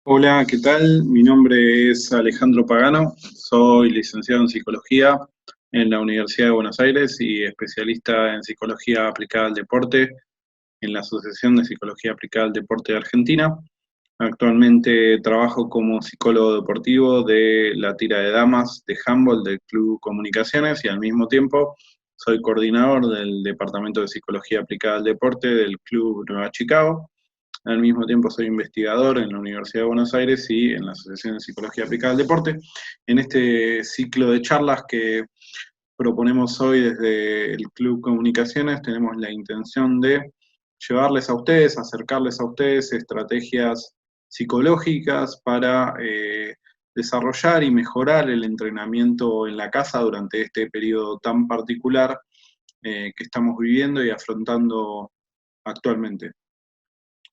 Hola, ¿qué tal? Mi nombre es Alejandro Pagano, soy licenciado en Psicología en la Universidad de Buenos Aires y especialista en Psicología aplicada al deporte en la Asociación de Psicología aplicada al deporte de Argentina. Actualmente trabajo como psicólogo deportivo de la tira de damas de handball del Club Comunicaciones y al mismo tiempo soy coordinador del Departamento de Psicología aplicada al deporte del Club Nueva Chicago. Al mismo tiempo soy investigador en la Universidad de Buenos Aires y en la Asociación de Psicología Aplicada al Deporte. En este ciclo de charlas que proponemos hoy desde el Club Comunicaciones, tenemos la intención de llevarles a ustedes, acercarles a ustedes estrategias psicológicas para desarrollar y mejorar el entrenamiento en la casa durante este periodo tan particular que estamos viviendo y afrontando actualmente.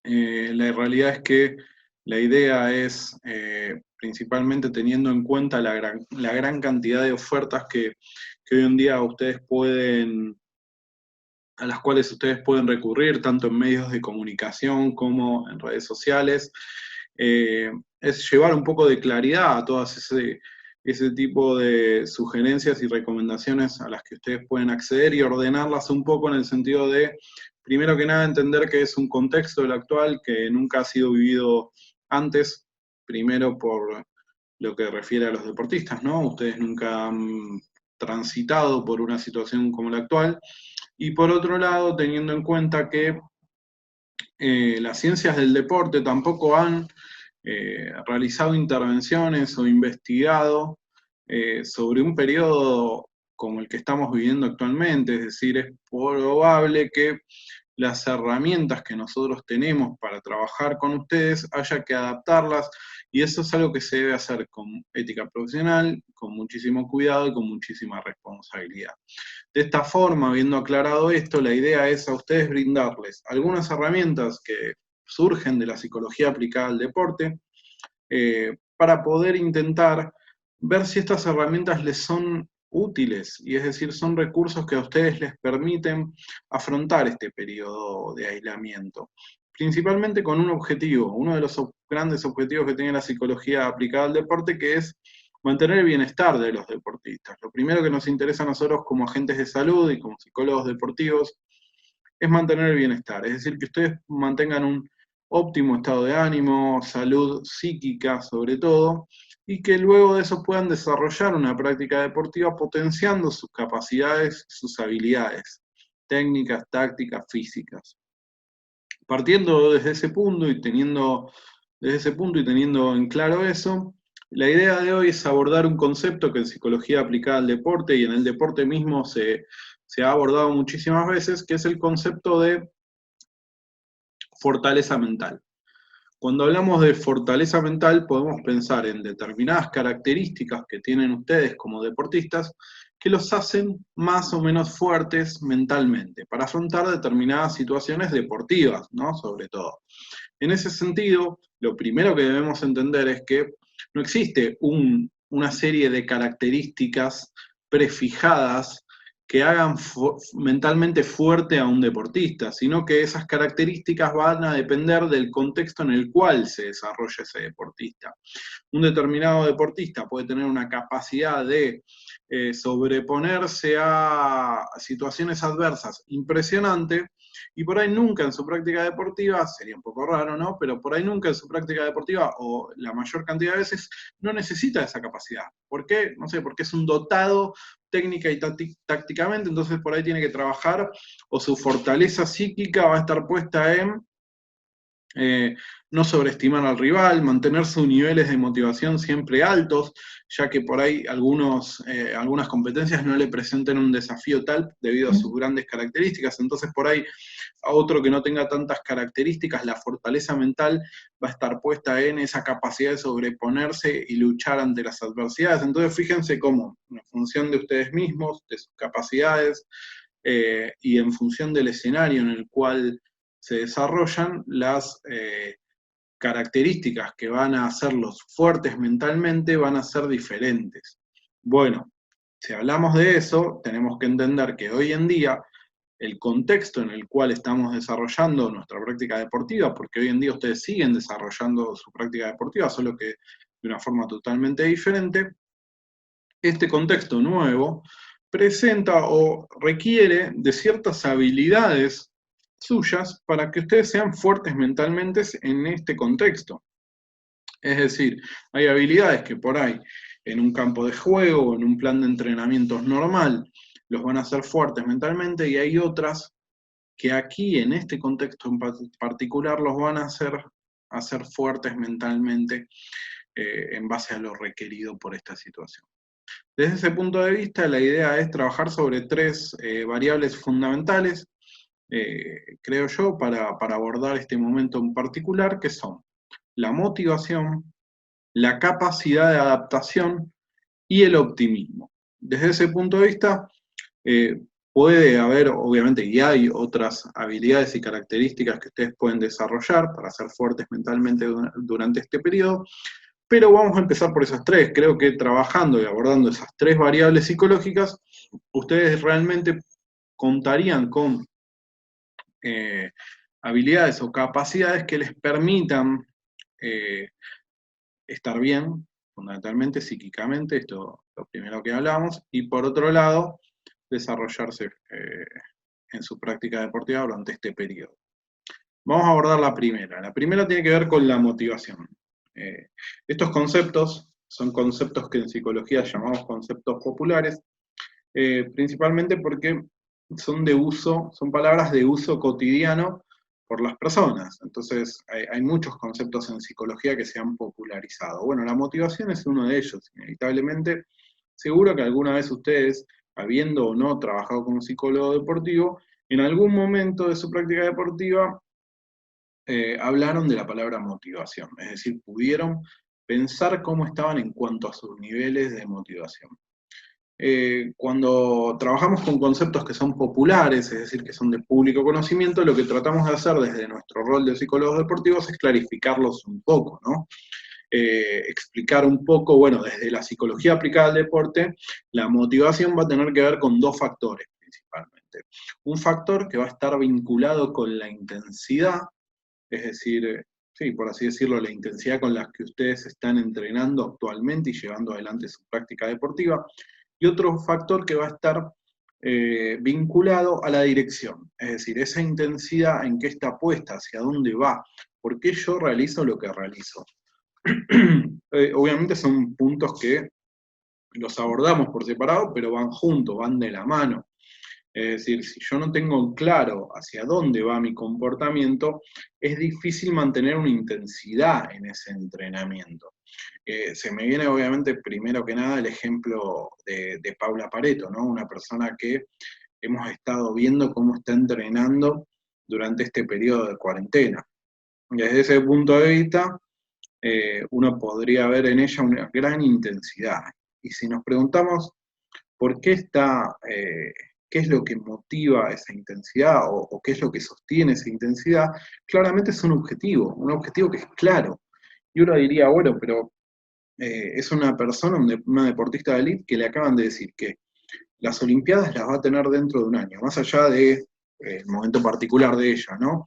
La realidad es que la idea es, principalmente teniendo en cuenta la gran cantidad de ofertas que hoy en día ustedes pueden, a las cuales ustedes pueden recurrir, tanto en medios de comunicación como en redes sociales, es llevar un poco de claridad a todas ese tipo de sugerencias y recomendaciones a las que ustedes pueden acceder y ordenarlas un poco en el sentido de, primero que nada, entender que es un contexto del actual que nunca ha sido vivido antes, primero por lo que refiere a los deportistas, ¿no? Ustedes nunca han transitado por una situación como la actual, y por otro lado, teniendo en cuenta que las ciencias del deporte tampoco han realizado intervenciones o investigado sobre un periodo como el que estamos viviendo actualmente, es decir, es probable que las herramientas que nosotros tenemos para trabajar con ustedes haya que adaptarlas y eso es algo que se debe hacer con ética profesional, con muchísimo cuidado y con muchísima responsabilidad. De esta forma, habiendo aclarado esto, la idea es a ustedes brindarles algunas herramientas que surgen de la psicología aplicada al deporte, para poder intentar ver si estas herramientas les son útiles, y es decir, son recursos que a ustedes les permiten afrontar este periodo de aislamiento, principalmente con un objetivo, uno de los grandes objetivos que tiene la psicología aplicada al deporte, que es mantener el bienestar de los deportistas. Lo primero que nos interesa a nosotros como agentes de salud y como psicólogos deportivos es mantener el bienestar, es decir, que ustedes mantengan un óptimo estado de ánimo, salud psíquica sobre todo, y que luego de eso puedan desarrollar una práctica deportiva potenciando sus capacidades, sus habilidades técnicas, tácticas, físicas. Partiendo desde ese punto y teniendo en claro eso, la idea de hoy es abordar un concepto que en psicología aplicada al deporte y en el deporte mismo se ha abordado muchísimas veces, que es el concepto de fortaleza mental. Cuando hablamos de fortaleza mental, podemos pensar en determinadas características que tienen ustedes como deportistas que los hacen más o menos fuertes mentalmente para afrontar determinadas situaciones deportivas, ¿no? Sobre todo. En ese sentido, lo primero que debemos entender es que no existe una serie de características prefijadas que hagan mentalmente fuerte a un deportista, sino que esas características van a depender del contexto en el cual se desarrolla ese deportista. Un determinado deportista puede tener una capacidad de sobreponerse a situaciones adversas impresionante, y por ahí nunca en su práctica deportiva, sería un poco raro, ¿no? Pero por ahí nunca en su práctica deportiva, o la mayor cantidad de veces, no necesita esa capacidad. ¿Por qué? No sé, porque es un dotado técnica y tácticamente, entonces por ahí tiene que trabajar, o su fortaleza psíquica va a estar puesta en eh, no sobreestimar al rival, mantener sus niveles de motivación siempre altos, ya que por ahí algunas competencias no le presenten un desafío tal debido a sus grandes características, entonces por ahí a otro que no tenga tantas características, la fortaleza mental va a estar puesta en esa capacidad de sobreponerse y luchar ante las adversidades. Entonces fíjense cómo, en función de ustedes mismos, de sus capacidades, y en función del escenario en el cual se desarrollan, las características que van a hacerlos fuertes mentalmente van a ser diferentes. Bueno, si hablamos de eso, tenemos que entender que hoy en día el contexto en el cual estamos desarrollando nuestra práctica deportiva, porque hoy en día ustedes siguen desarrollando su práctica deportiva, solo que de una forma totalmente diferente. Este contexto nuevo presenta o requiere de ciertas habilidades suyas para que ustedes sean fuertes mentalmente en este contexto. Es decir, hay habilidades que por ahí en un campo de juego o en un plan de entrenamientos normal los van a hacer fuertes mentalmente, y hay otras que aquí en este contexto en particular los van a hacer fuertes mentalmente en base a lo requerido por esta situación. Desde ese punto de vista, la idea es trabajar sobre tres variables fundamentales, creo yo, para abordar este momento en particular, que son la motivación, la capacidad de adaptación y el optimismo. Desde ese punto de vista, puede haber, obviamente, y hay otras habilidades y características que ustedes pueden desarrollar para ser fuertes mentalmente durante este periodo, pero vamos a empezar por esas tres. Creo que trabajando y abordando esas tres variables psicológicas, ustedes realmente contarían con habilidades o capacidades que les permitan estar bien, fundamentalmente, psíquicamente, esto es lo primero que hablamos, y por otro lado, desarrollarse en su práctica deportiva durante este periodo. Vamos a abordar la primera. La primera tiene que ver con la motivación. Estos conceptos son conceptos que en psicología llamamos conceptos populares, principalmente porque son palabras de uso cotidiano por las personas. Entonces, hay muchos conceptos en psicología que se han popularizado. Bueno, la motivación es uno de ellos, inevitablemente. Seguro que alguna vez ustedes, habiendo o no trabajado como psicólogo deportivo, en algún momento de su práctica deportiva hablaron de la palabra motivación, es decir, pudieron pensar cómo estaban en cuanto a sus niveles de motivación. Cuando trabajamos con conceptos que son populares, es decir, que son de público conocimiento, lo que tratamos de hacer desde nuestro rol de psicólogos deportivos es clarificarlos un poco, ¿no? Explicar un poco, bueno, desde la psicología aplicada al deporte, la motivación va a tener que ver con dos factores principalmente. Un factor que va a estar vinculado con la intensidad, es decir, sí, por así decirlo, la intensidad con la que ustedes están entrenando actualmente y llevando adelante su práctica deportiva, y otro factor que va a estar vinculado a la dirección, es decir, esa intensidad en qué está puesta, hacia dónde va, por qué yo realizo lo que realizo. Obviamente son puntos que los abordamos por separado, pero van juntos, van de la mano. Es decir, si yo no tengo claro hacia dónde va mi comportamiento, es difícil mantener una intensidad en ese entrenamiento. Se me viene obviamente primero que nada el ejemplo de Paula Pareto, ¿no? Una persona que hemos estado viendo cómo está entrenando durante este periodo de cuarentena. Desde ese punto de vista, uno podría ver en ella una gran intensidad. Y si nos preguntamos por qué qué es lo que motiva esa intensidad o qué es lo que sostiene esa intensidad, claramente es un objetivo que es claro. Y uno diría, bueno, pero es una persona, una deportista de élite, que le acaban de decir que las Olimpiadas las va a tener dentro de un año, más allá de el momento particular de ella, ¿no?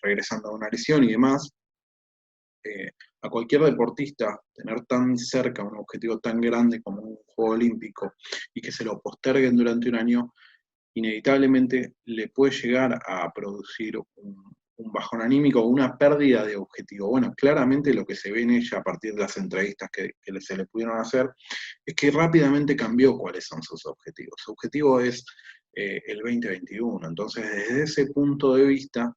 Regresando a una lesión y demás, a cualquier deportista tener tan cerca un objetivo tan grande como un Juego Olímpico y que se lo posterguen durante un año, inevitablemente le puede llegar a producir un bajón anímico o una pérdida de objetivo. Bueno, claramente lo que se ve en ella a partir de las entrevistas que se le pudieron hacer es que rápidamente cambió cuáles son sus objetivos. Su objetivo es el 2021. Entonces, desde ese punto de vista,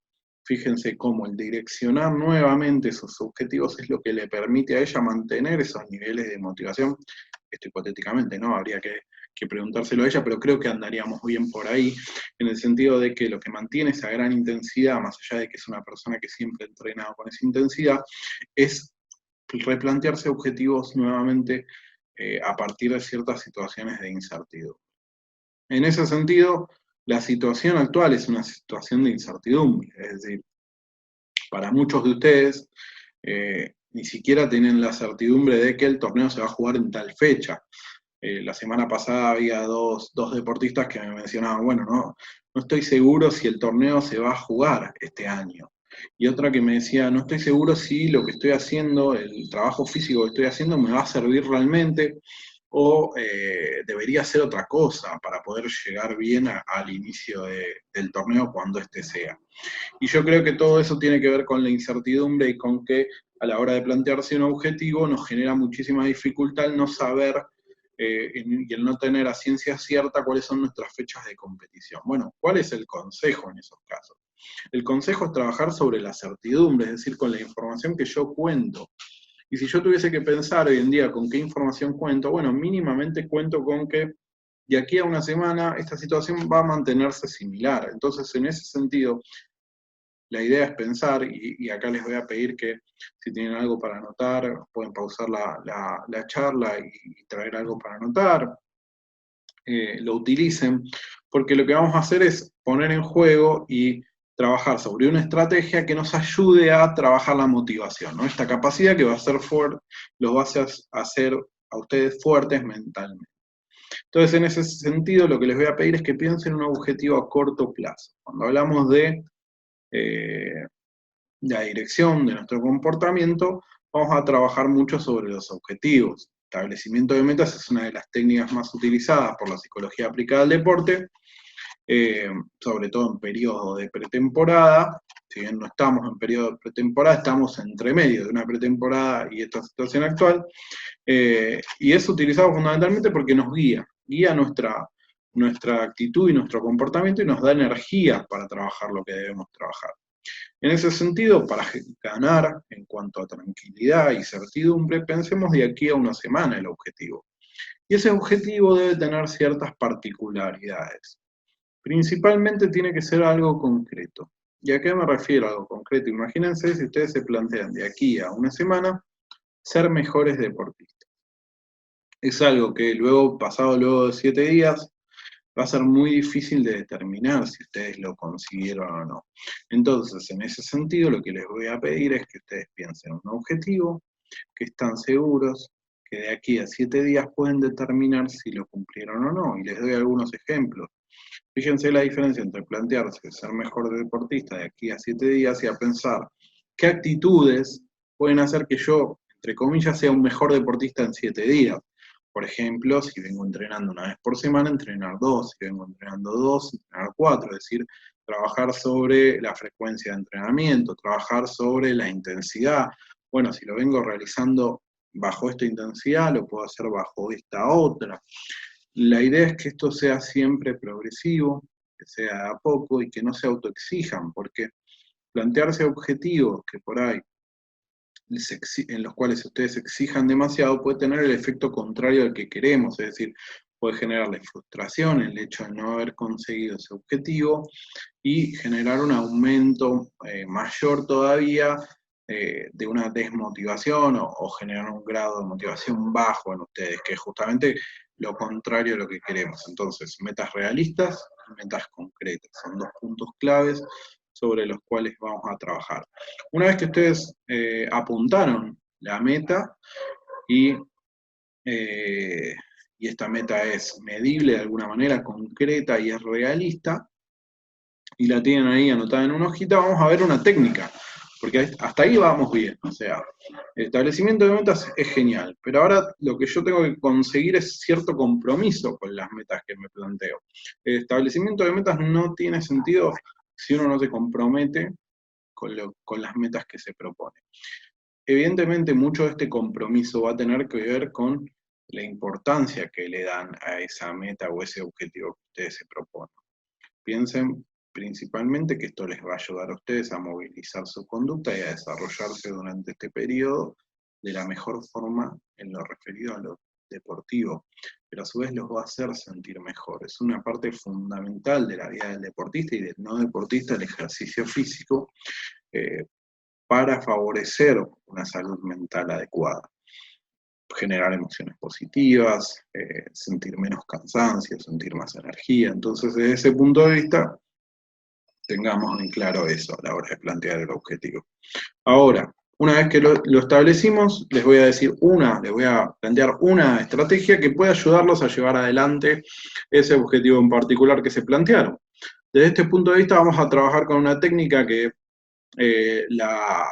fíjense cómo el direccionar nuevamente sus objetivos es lo que le permite a ella mantener esos niveles de motivación. Esto hipotéticamente, ¿no? Habría que preguntárselo a ella, pero creo que andaríamos bien por ahí, en el sentido de que lo que mantiene esa gran intensidad, más allá de que es una persona que siempre ha entrenado con esa intensidad, es replantearse objetivos nuevamente a partir de ciertas situaciones de incertidumbre. En ese sentido, la situación actual es una situación de incertidumbre, es decir, para muchos de ustedes ni siquiera tienen la certidumbre de que el torneo se va a jugar en tal fecha. La semana pasada había dos deportistas que me mencionaban, bueno, no estoy seguro si el torneo se va a jugar este año. Y otra que me decía, no estoy seguro si lo que estoy haciendo, el trabajo físico que estoy haciendo, me va a servir realmente o debería hacer otra cosa para poder llegar bien al inicio del torneo cuando este sea. Y yo creo que todo eso tiene que ver con la incertidumbre y con que a la hora de plantearse un objetivo nos genera muchísima dificultad el no saber y el no tener a ciencia cierta cuáles son nuestras fechas de competición. Bueno, ¿cuál es el consejo en esos casos? El consejo es trabajar sobre la certidumbre, es decir, con la información que yo cuento. Y si yo tuviese que pensar hoy en día con qué información cuento, bueno, mínimamente cuento con que de aquí a una semana esta situación va a mantenerse similar. Entonces, en ese sentido, la idea es pensar, y acá les voy a pedir que si tienen algo para anotar, pueden pausar la charla y traer algo para anotar, lo utilicen, porque lo que vamos a hacer es poner en juego y trabajar sobre una estrategia que nos ayude a trabajar la motivación, ¿no? Esta capacidad que va a ser fuerte, los va a hacer a ustedes fuertes mentalmente. Entonces, en ese sentido, lo que les voy a pedir es que piensen en un objetivo a corto plazo. Cuando hablamos de la dirección de nuestro comportamiento, vamos a trabajar mucho sobre los objetivos. Establecimiento de metas es una de las técnicas más utilizadas por la psicología aplicada al deporte, sobre todo en periodos de pretemporada. Si bien no estamos en periodo de pretemporada, estamos entre medio de una pretemporada y esta situación actual, y es utilizado fundamentalmente porque nos guía nuestra actitud y nuestro comportamiento y nos da energía para trabajar lo que debemos trabajar. En ese sentido, para ganar en cuanto a tranquilidad y certidumbre, pensemos de aquí a una semana el objetivo. Y ese objetivo debe tener ciertas particularidades. Principalmente tiene que ser algo concreto. ¿Y a qué me refiero a algo concreto? Imagínense si ustedes se plantean de aquí a una semana ser mejores deportistas. Es algo que pasado luego de 7 días, va a ser muy difícil de determinar si ustedes lo consiguieron o no. Entonces, en ese sentido, lo que les voy a pedir es que ustedes piensen en un objetivo, que están seguros, que de aquí a 7 días pueden determinar si lo cumplieron o no. Y les doy algunos ejemplos. Fíjense la diferencia entre plantearse ser mejor deportista de aquí a 7 días y a pensar qué actitudes pueden hacer que yo, entre comillas, sea un mejor deportista en 7 días. Por ejemplo, si vengo entrenando una vez por semana, entrenar 2, si vengo entrenando 2, entrenar 4, es decir, trabajar sobre la frecuencia de entrenamiento, trabajar sobre la intensidad. Bueno, si lo vengo realizando bajo esta intensidad, lo puedo hacer bajo esta otra. La idea es que esto sea siempre progresivo, que sea a poco y que no se autoexijan, porque plantearse objetivos que por ahí en los cuales ustedes exijan demasiado puede tener el efecto contrario al que queremos, es decir, puede generarle frustración el hecho de no haber conseguido ese objetivo y generar un aumento mayor todavía de una desmotivación o generar un grado de motivación bajo en ustedes, que es justamente lo contrario de lo que queremos. Entonces, metas realistas y metas concretas son dos puntos claves sobre los cuales vamos a trabajar. Una vez que ustedes apuntaron la meta y esta meta es medible de alguna manera, concreta y es realista, y la tienen ahí anotada en una hojita, vamos a ver una técnica, porque hasta ahí vamos bien, o sea, el establecimiento de metas es genial, pero ahora lo que yo tengo que conseguir es cierto compromiso con las metas que me planteo. El establecimiento de metas no tiene sentido si uno no se compromete con las metas que se propone. Evidentemente, mucho de este compromiso va a tener que ver con la importancia que le dan a esa meta o ese objetivo que ustedes se proponen. Piensen principalmente que esto les va a ayudar a ustedes a movilizar su conducta y a desarrollarse durante este periodo de la mejor forma en lo referido a lo deportivo, pero a su vez los va a hacer sentir mejor. Es una parte fundamental de la vida del deportista y del no deportista, el ejercicio físico, para favorecer una salud mental adecuada. Generar emociones positivas, sentir menos cansancio, sentir más energía. Entonces, desde ese punto de vista, tengamos en claro eso a la hora de plantear el objetivo. Ahora, Una vez que lo establecimos, les voy a plantear una estrategia que pueda ayudarlos a llevar adelante ese objetivo en particular que se plantearon. Desde este punto de vista vamos a trabajar con una técnica que la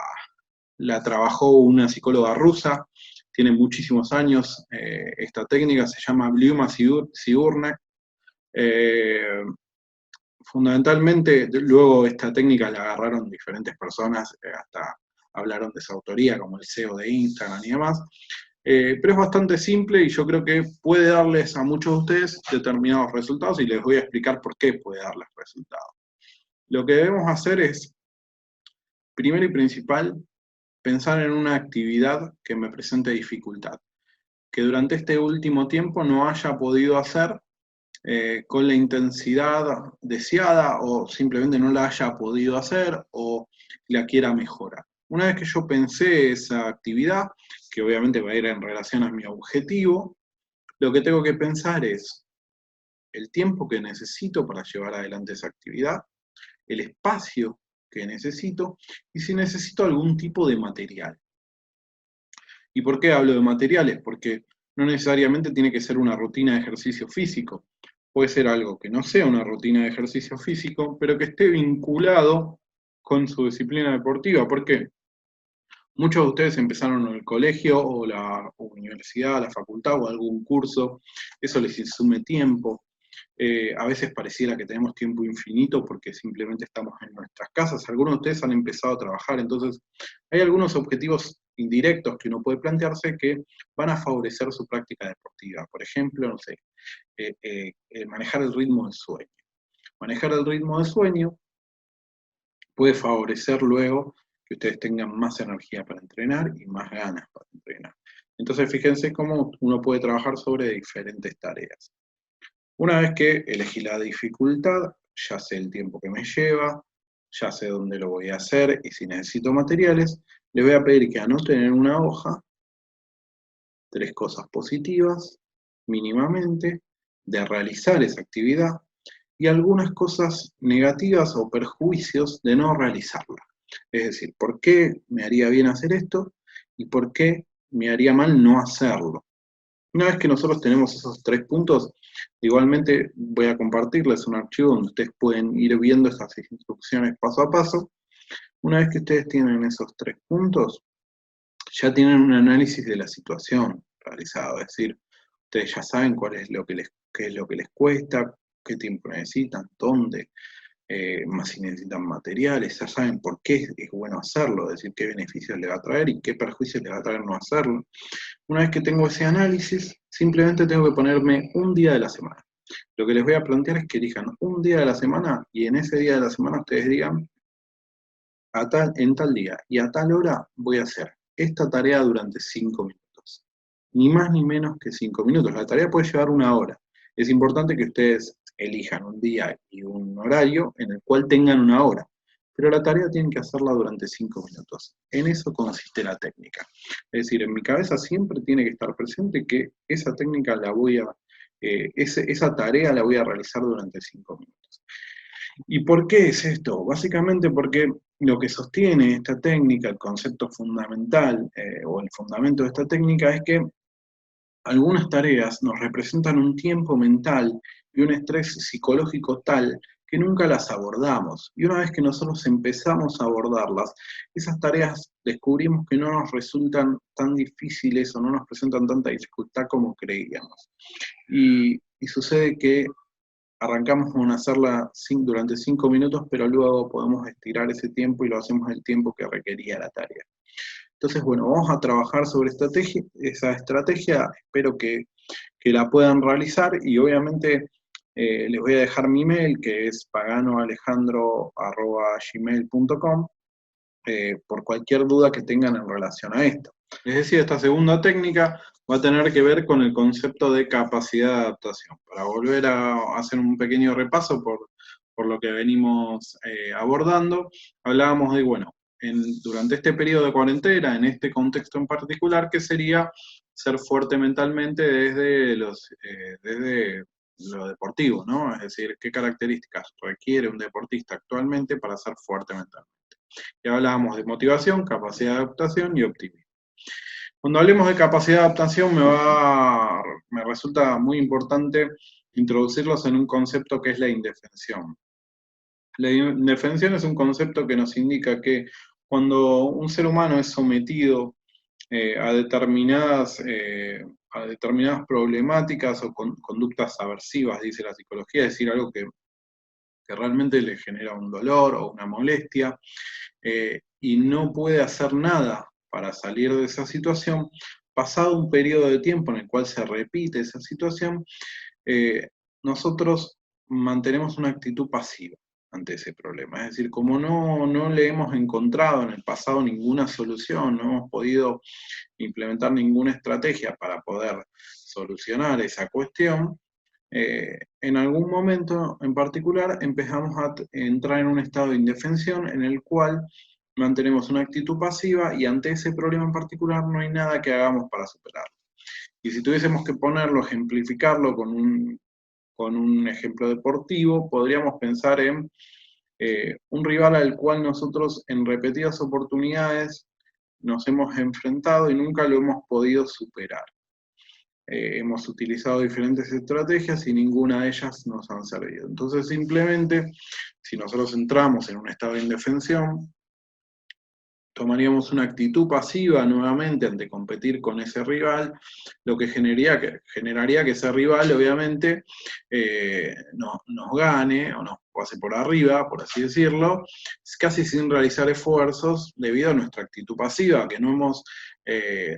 trabajó una psicóloga rusa, tiene muchísimos años, esta técnica se llama Bliuma Siurna. Fundamentalmente, luego esta técnica la agarraron diferentes personas, hasta hablaron de su autoría, como el CEO de Instagram y demás, pero es bastante simple y yo creo que puede darles a muchos de ustedes determinados resultados y les voy a explicar por qué puede darles resultados. Lo que debemos hacer es, primero y principal, pensar en una actividad que me presente dificultad, que durante este último tiempo no haya podido hacer con la intensidad deseada o simplemente no la haya podido hacer o la quiera mejorar. Una vez que yo pensé esa actividad, que obviamente va a ir en relación a mi objetivo, lo que tengo que pensar es el tiempo que necesito para llevar adelante esa actividad, el espacio que necesito y si necesito algún tipo de material. ¿Y por qué hablo de materiales? Porque no necesariamente tiene que ser una rutina de ejercicio físico. Puede ser algo que no sea una rutina de ejercicio físico, pero que esté vinculado con su disciplina deportiva. ¿Por qué? Muchos de ustedes empezaron en el colegio o la universidad, la facultad o algún curso. Eso les insume tiempo. A veces pareciera que tenemos tiempo infinito porque simplemente estamos en nuestras casas. Algunos de ustedes han empezado a trabajar, entonces hay algunos objetivos indirectos que uno puede plantearse que van a favorecer su práctica deportiva. Por ejemplo, no sé, manejar el ritmo del sueño. Manejar el ritmo del sueño puede favorecer luego que ustedes tengan más energía para entrenar y más ganas para entrenar. Entonces, fíjense cómo uno puede trabajar sobre diferentes tareas. Una vez que elegí la dificultad, ya sé el tiempo que me lleva, ya sé dónde lo voy a hacer y si necesito materiales, les voy a pedir que anoten en una hoja 3 cosas positivas, mínimamente, de realizar esa actividad y algunas cosas negativas o perjuicios de no realizarla. Es decir, ¿por qué me haría bien hacer esto y por qué me haría mal no hacerlo? Una vez que nosotros tenemos esos 3 puntos, igualmente voy a compartirles un archivo donde ustedes pueden ir viendo esas instrucciones paso a paso. Una vez que ustedes tienen esos 3 puntos, ya tienen un análisis de la situación realizado, es decir, ustedes ya saben cuál es lo que qué es lo que les cuesta, qué tiempo necesitan, dónde, más si necesitan materiales, ya saben por qué es bueno hacerlo, es decir, qué beneficios le va a traer y qué perjuicios le va a traer no hacerlo. Una vez que tengo ese análisis, simplemente tengo que ponerme un día de la semana. Lo que les voy a plantear es que elijan un día de la semana y en ese día de la semana ustedes digan, en tal día y a tal hora voy a hacer esta tarea durante 5 minutos. Ni más ni menos que 5 minutos. La tarea puede llevar una hora. Es importante que ustedes elijan un día y un horario en el cual tengan una hora. Pero la tarea tienen que hacerla durante 5 minutos. En eso consiste la técnica. Es decir, en mi cabeza siempre tiene que estar presente que esa técnica esa tarea la voy a realizar durante 5 minutos. ¿Y por qué es esto? Básicamente porque lo que sostiene esta técnica, el concepto fundamental o el fundamento de esta técnica es que algunas tareas nos representan un tiempo mental y un estrés psicológico tal que nunca las abordamos. Y una vez que nosotros empezamos a abordarlas, esas tareas descubrimos que no nos resultan tan difíciles o no nos presentan tanta dificultad como creíamos. Y sucede que arrancamos con hacerla durante 5 minutos, pero luego podemos estirar ese tiempo y lo hacemos el tiempo que requería la tarea. Entonces, bueno, vamos a trabajar sobre esa estrategia, espero que la puedan realizar y obviamente les voy a dejar mi mail que es paganoalejandro@gmail.com por cualquier duda que tengan en relación a esto. Les decía, esta segunda técnica va a tener que ver con el concepto de capacidad de adaptación. Para volver a hacer un pequeño repaso por lo que venimos abordando, hablábamos de, bueno, durante este periodo de cuarentena, en este contexto en particular, que sería ser fuerte mentalmente desde lo deportivo, ¿no? Es decir, qué características requiere un deportista actualmente para ser fuerte mentalmente. Y hablábamos de motivación, capacidad de adaptación y optimismo. Cuando hablemos de capacidad de adaptación me resulta muy importante introducirlos en un concepto que es la indefensión. La indefensión es un concepto que nos indica que cuando un ser humano es sometido a determinadas problemáticas o conductas aversivas, dice la psicología, es decir, algo que realmente le genera un dolor o una molestia, y no puede hacer nada para salir de esa situación, pasado un periodo de tiempo en el cual se repite esa situación, nosotros mantenemos una actitud pasiva ante ese problema. Es decir, como no le hemos encontrado en el pasado ninguna solución, no hemos podido implementar ninguna estrategia para poder solucionar esa cuestión, en algún momento en particular empezamos a entrar en un estado de indefensión en el cual mantenemos una actitud pasiva y ante ese problema en particular no hay nada que hagamos para superarlo. Y si tuviésemos que ponerlo, ejemplificarlo con un ejemplo deportivo, podríamos pensar en un rival al cual nosotros en repetidas oportunidades nos hemos enfrentado y nunca lo hemos podido superar. Hemos utilizado diferentes estrategias y ninguna de ellas nos han servido. Entonces simplemente, si nosotros entramos en un estado de indefensión, tomaríamos una actitud pasiva nuevamente ante competir con ese rival, lo que generaría que ese rival obviamente nos gane o nos pase por arriba, por así decirlo, casi sin realizar esfuerzos debido a nuestra actitud pasiva, que no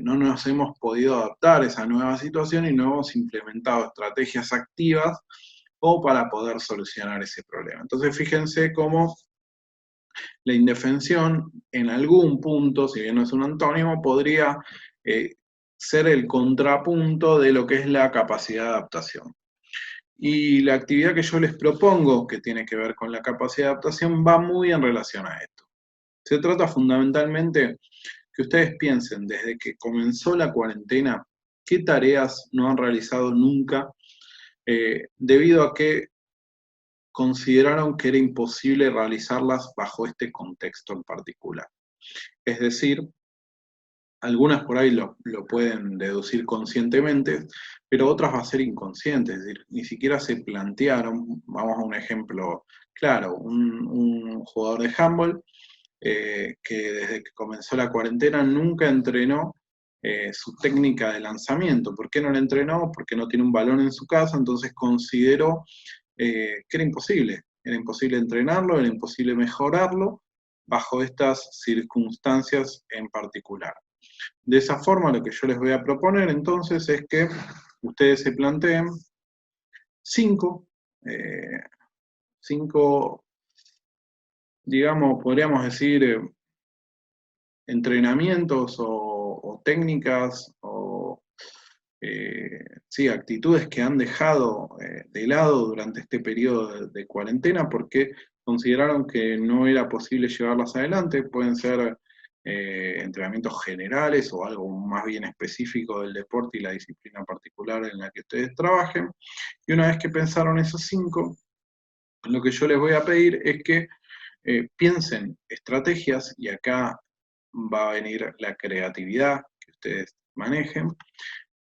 nos hemos podido adaptar a esa nueva situación y no hemos implementado estrategias activas o para poder solucionar ese problema. Entonces fíjense cómo la indefensión, en algún punto, si bien no es un antónimo, podría ser el contrapunto de lo que es la capacidad de adaptación. Y la actividad que yo les propongo, que tiene que ver con la capacidad de adaptación, va muy en relación a esto. Se trata fundamentalmente que ustedes piensen, desde que comenzó la cuarentena, qué tareas no han realizado nunca, debido a que consideraron que era imposible realizarlas bajo este contexto en particular. Es decir, algunas por ahí lo pueden deducir conscientemente, pero otras va a ser inconsciente, es decir, ni siquiera se plantearon, vamos a un ejemplo claro, un jugador de handball que desde que comenzó la cuarentena nunca entrenó su técnica de lanzamiento. ¿Por qué no la entrenó? Porque no tiene un balón en su casa, entonces consideró que era imposible entrenarlo, era imposible mejorarlo bajo estas circunstancias en particular. De esa forma, lo que yo les voy a proponer entonces es que ustedes se planteen cinco, digamos, podríamos decir, entrenamientos o técnicas o sí, actitudes que han dejado de lado durante este periodo de cuarentena porque consideraron que no era posible llevarlas adelante. Pueden ser entrenamientos generales o algo más bien específico del deporte y la disciplina particular en la que ustedes trabajen. Y una vez que pensaron esos cinco, lo que yo les voy a pedir es que piensen estrategias, y acá va a venir la creatividad que ustedes manejen,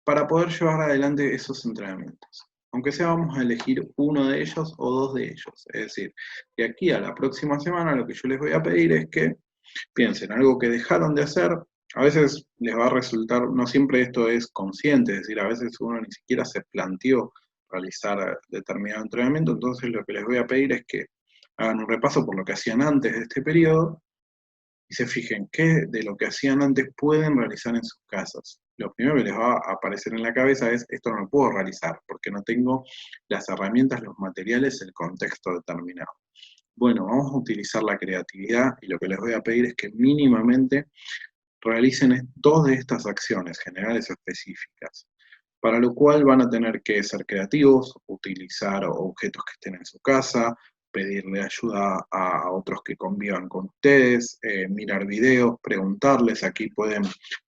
para poder llevar adelante esos entrenamientos. Aunque sea vamos a elegir uno de ellos o dos de ellos. Es decir, de aquí a la próxima semana lo que yo les voy a pedir es que piensen algo que dejaron de hacer. A veces les va a resultar, no siempre esto es consciente, es decir, a veces uno ni siquiera se planteó realizar determinado entrenamiento, entonces lo que les voy a pedir es que hagan un repaso por lo que hacían antes de este periodo y se fijen qué de lo que hacían antes pueden realizar en sus casas. Lo primero que les va a aparecer en la cabeza es, esto no lo puedo realizar porque no tengo las herramientas, los materiales, el contexto determinado. Bueno, vamos a utilizar la creatividad y lo que les voy a pedir es que mínimamente realicen dos de estas acciones generales o específicas, para lo cual van a tener que ser creativos, utilizar objetos que estén en su casa, pedirle ayuda a otros que convivan con ustedes, mirar videos, preguntarles. Aquí pueden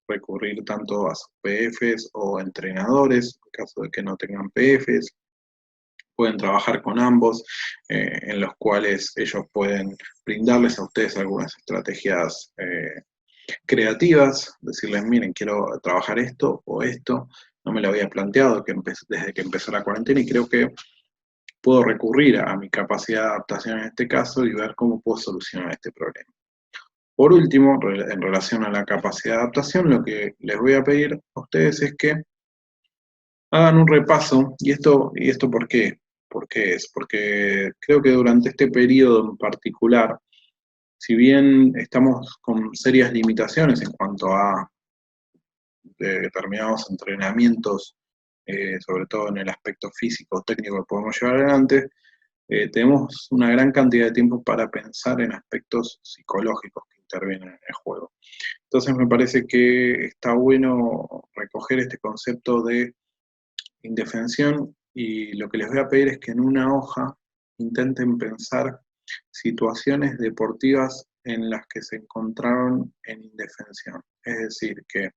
recurrir tanto a sus PFs o entrenadores, en caso de que no tengan PFs. pueden trabajar con ambos, en los cuales ellos pueden brindarles a ustedes algunas estrategias creativas, decirles, miren, quiero trabajar esto o esto, no me lo había planteado desde que empezó la cuarentena y creo que puedo recurrir a mi capacidad de adaptación en este caso y ver cómo puedo solucionar este problema. Por último, en relación a la capacidad de adaptación, lo que les voy a pedir a ustedes es que hagan un repaso. ¿Y esto por qué? ¿Por qué es? Porque creo que durante este periodo en particular, si bien estamos con serias limitaciones en cuanto a determinados entrenamientos, sobre todo en el aspecto físico o técnico que podemos llevar adelante, tenemos una gran cantidad de tiempo para pensar en aspectos psicológicos que intervienen en el juego. Entonces me parece que está bueno recoger este concepto de indefensión y lo que les voy a pedir es que en una hoja intenten pensar situaciones deportivas en las que se encontraron en indefensión. Es decir, que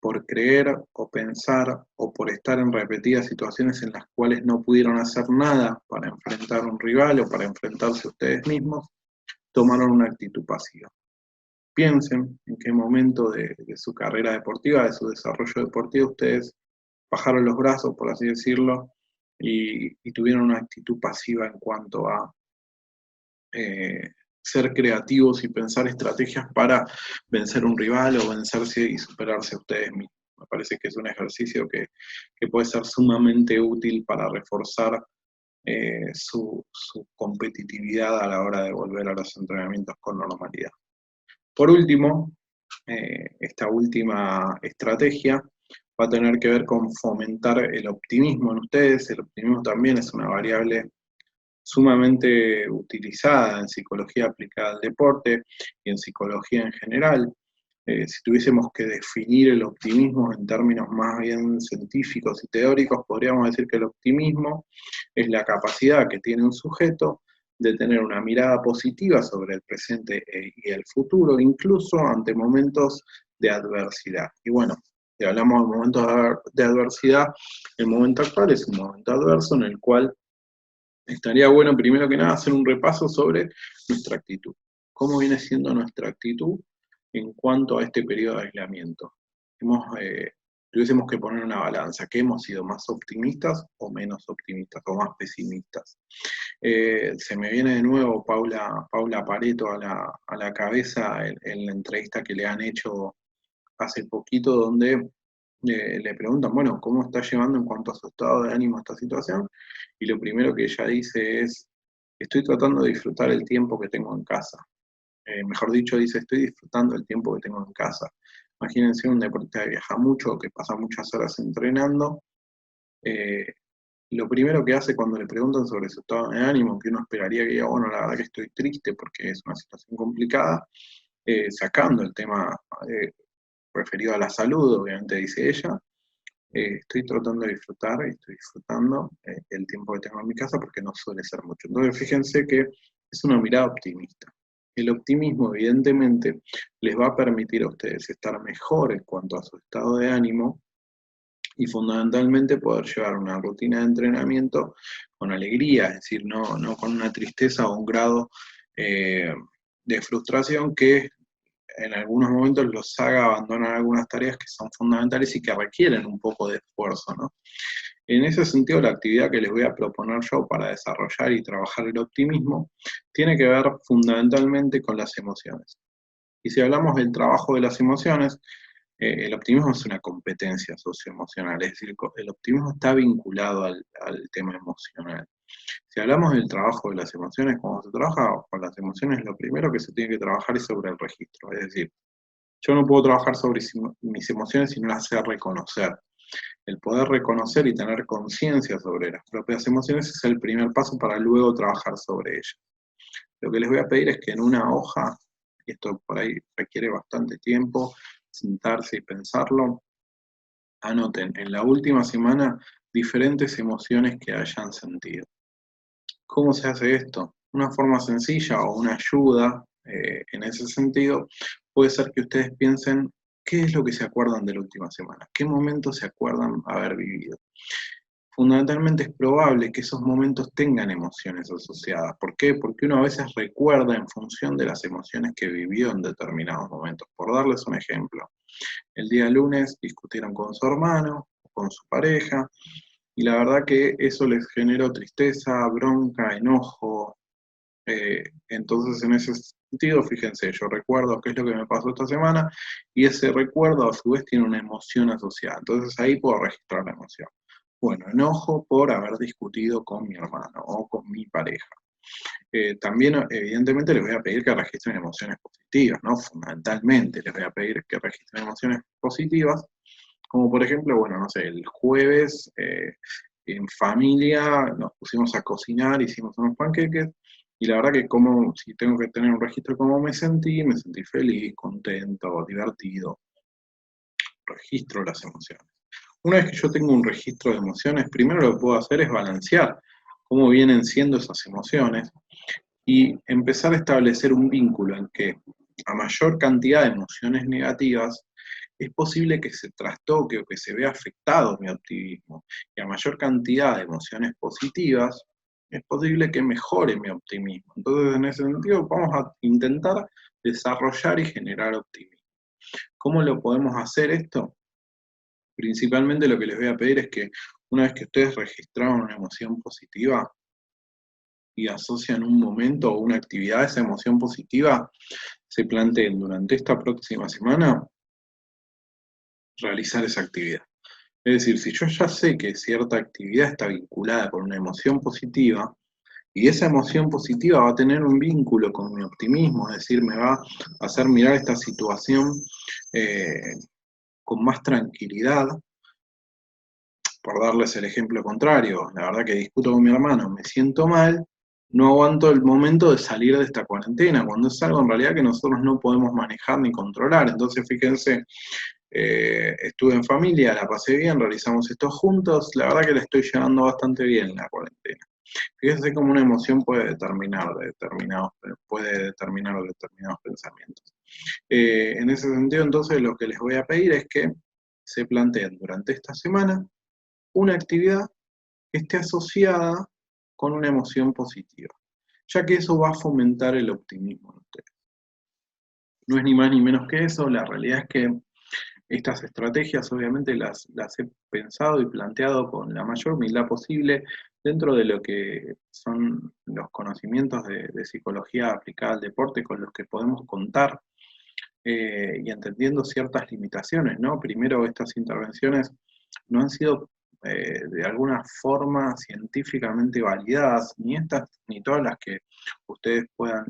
por creer o pensar o por estar en repetidas situaciones en las cuales no pudieron hacer nada para enfrentar a un rival o para enfrentarse a ustedes mismos, tomaron una actitud pasiva. Piensen en qué momento de su carrera deportiva, de su desarrollo deportivo, ustedes bajaron los brazos, por así decirlo, y tuvieron una actitud pasiva en cuanto a ser creativos y pensar estrategias para vencer un rival o vencerse y superarse a ustedes mismos. Me parece que es un ejercicio que puede ser sumamente útil para reforzar su competitividad a la hora de volver a los entrenamientos con normalidad. Por último, esta última estrategia va a tener que ver con fomentar el optimismo en ustedes. El optimismo también es una variable sumamente utilizada en psicología aplicada al deporte y en psicología en general. Si tuviésemos que definir el optimismo en términos más bien científicos y teóricos, podríamos decir que el optimismo es la capacidad que tiene un sujeto de tener una mirada positiva sobre el presente y el futuro, incluso ante momentos de adversidad. Y bueno, si hablamos de momentos de adversidad, el momento actual es un momento adverso en el cual estaría bueno, primero que nada, hacer un repaso sobre nuestra actitud. ¿Cómo viene siendo nuestra actitud en cuanto a este periodo de aislamiento? Tuviésemos que poner una balanza, ¿qué hemos sido más optimistas o menos optimistas o más pesimistas? Se me viene de nuevo Paula Pareto a la cabeza en la entrevista que le han hecho hace poquito, donde le preguntan, bueno, ¿cómo está llevando en cuanto a su estado de ánimo esta situación? Y lo primero que ella dice es, estoy tratando de disfrutar el tiempo que tengo en casa. Mejor dicho, dice, estoy disfrutando el tiempo que tengo en casa. Imagínense un deportista que viaja mucho, que pasa muchas horas entrenando. eh, lo primero que hace cuando le preguntan sobre su estado de ánimo, que uno esperaría que diga, bueno, la verdad que estoy triste porque es una situación complicada, sacando el tema referido a la salud, obviamente dice ella, estoy tratando de disfrutar y estoy disfrutando el tiempo que tengo en mi casa porque no suele ser mucho. Entonces fíjense que es una mirada optimista. El optimismo evidentemente les va a permitir a ustedes estar mejor en cuanto a su estado de ánimo y fundamentalmente poder llevar una rutina de entrenamiento con alegría, es decir, no con una tristeza o un grado eh, de frustración que en algunos momentos los haga abandonar algunas tareas que son fundamentales y que requieren un poco de esfuerzo, ¿no? En ese sentido, la actividad que les voy a proponer yo para desarrollar y trabajar el optimismo tiene que ver fundamentalmente con las emociones. Y si hablamos del trabajo de las emociones, el optimismo es una competencia socioemocional, es decir, el optimismo está vinculado al tema emocional. Si hablamos del trabajo de las emociones, cuando se trabaja con las emociones, lo primero que se tiene que trabajar es sobre el registro, es decir, yo no puedo trabajar sobre mis emociones si no las sé reconocer. El poder reconocer y tener conciencia sobre las propias emociones es el primer paso para luego trabajar sobre ellas. Lo que les voy a pedir es que en una hoja, y esto por ahí requiere bastante tiempo, sentarse y pensarlo, anoten en la última semana diferentes emociones que hayan sentido. ¿Cómo se hace esto? Una forma sencilla o una ayuda en ese sentido puede ser que ustedes piensen qué es lo que se acuerdan de la última semana, qué momentos se acuerdan haber vivido. fundamentalmente es probable que esos momentos tengan emociones asociadas. ¿Por qué? Porque uno a veces recuerda en función de las emociones que vivió en determinados momentos. Por darles un ejemplo, el día lunes discutieron con su hermano, con su pareja, y la verdad que eso les generó tristeza, bronca, enojo. Entonces, en ese sentido, fíjense, yo recuerdo qué es lo que me pasó esta semana, y ese recuerdo a su vez tiene una emoción asociada. Entonces ahí puedo registrar la emoción. Bueno, enojo por haber discutido con mi hermano o con mi pareja. También, evidentemente, les voy a pedir que registren emociones positivas, ¿no? Fundamentalmente les voy a pedir que registren emociones positivas, como por ejemplo, bueno, no sé, el jueves en familia nos pusimos a cocinar, hicimos unos panqueques, y la verdad que como, si tengo que tener un registro de cómo me sentí feliz, contento, divertido, registro las emociones. Una vez que yo tengo un registro de emociones, primero lo que puedo hacer es balancear cómo vienen siendo esas emociones y empezar a establecer un vínculo en que a mayor cantidad de emociones negativas es posible que se trastoque o que se vea afectado mi optimismo, y a mayor cantidad de emociones positivas es posible que mejore mi optimismo. Entonces, en ese sentido, vamos a intentar desarrollar y generar optimismo. ¿Cómo lo podemos hacer esto? Principalmente lo que les voy a pedir es que una vez que ustedes registraron una emoción positiva y asocian un momento o una actividad a esa emoción positiva, se planteen durante esta próxima semana realizar esa actividad. Es decir, si yo ya sé que cierta actividad está vinculada con una emoción positiva, y esa emoción positiva va a tener un vínculo con mi optimismo, es decir, me va a hacer mirar esta situación eh, con más tranquilidad. Por darles el ejemplo contrario, la verdad que discuto con mi hermano, me siento mal, no aguanto el momento de salir de esta cuarentena, cuando es algo en realidad que nosotros no podemos manejar ni controlar. Entonces, fíjense, estuve en familia, la pasé bien, realizamos esto juntos, la verdad que la estoy llevando bastante bien la cuarentena. Fíjense cómo una emoción puede determinar determinados pensamientos. En ese sentido, entonces, lo que les voy a pedir es que se planteen durante esta semana una actividad que esté asociada con una emoción positiva, ya que eso va a fomentar el optimismo en ustedes. No es ni más ni menos que eso, la realidad es que estas estrategias obviamente las he pensado y planteado con la mayor humildad posible dentro de lo que son los conocimientos de psicología aplicada al deporte con los que podemos contar, y entendiendo ciertas limitaciones, ¿no? Primero, estas intervenciones no han sido de alguna forma científicamente validadas, ni estas ni todas las que ustedes puedan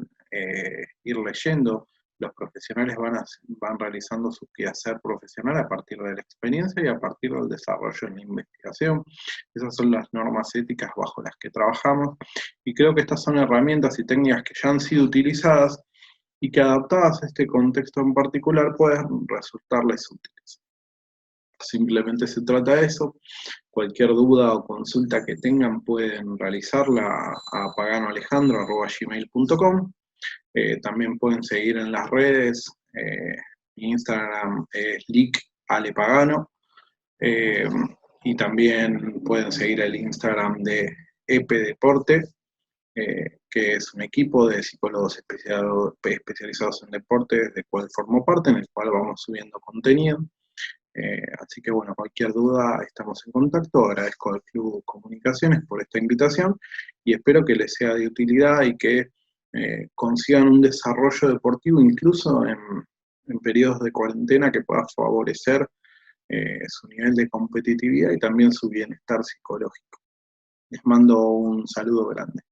ir leyendo. Los profesionales van realizando su quehacer profesional a partir de la experiencia y a partir del desarrollo en la investigación. Esas son las normas éticas bajo las que trabajamos, y creo que estas son herramientas y técnicas que ya han sido utilizadas y que adaptadas a este contexto en particular pueden resultarles útiles. Simplemente se trata de eso. Cualquier duda o consulta que tengan pueden realizarla a paganoalejandro@gmail.com. También pueden seguir en las redes. Mi Instagram es @alepagano. Eh, y también pueden seguir el Instagram de EP Deporte, que es un equipo de psicólogos especializados en deportes, del cual formo parte, en el cual vamos subiendo contenido. Así que bueno, cualquier duda estamos en contacto. Agradezco al Club Comunicaciones por esta invitación y espero que les sea de utilidad y que consigan un desarrollo deportivo incluso en periodos de cuarentena que pueda favorecer su nivel de competitividad y también su bienestar psicológico. Les mando un saludo grande.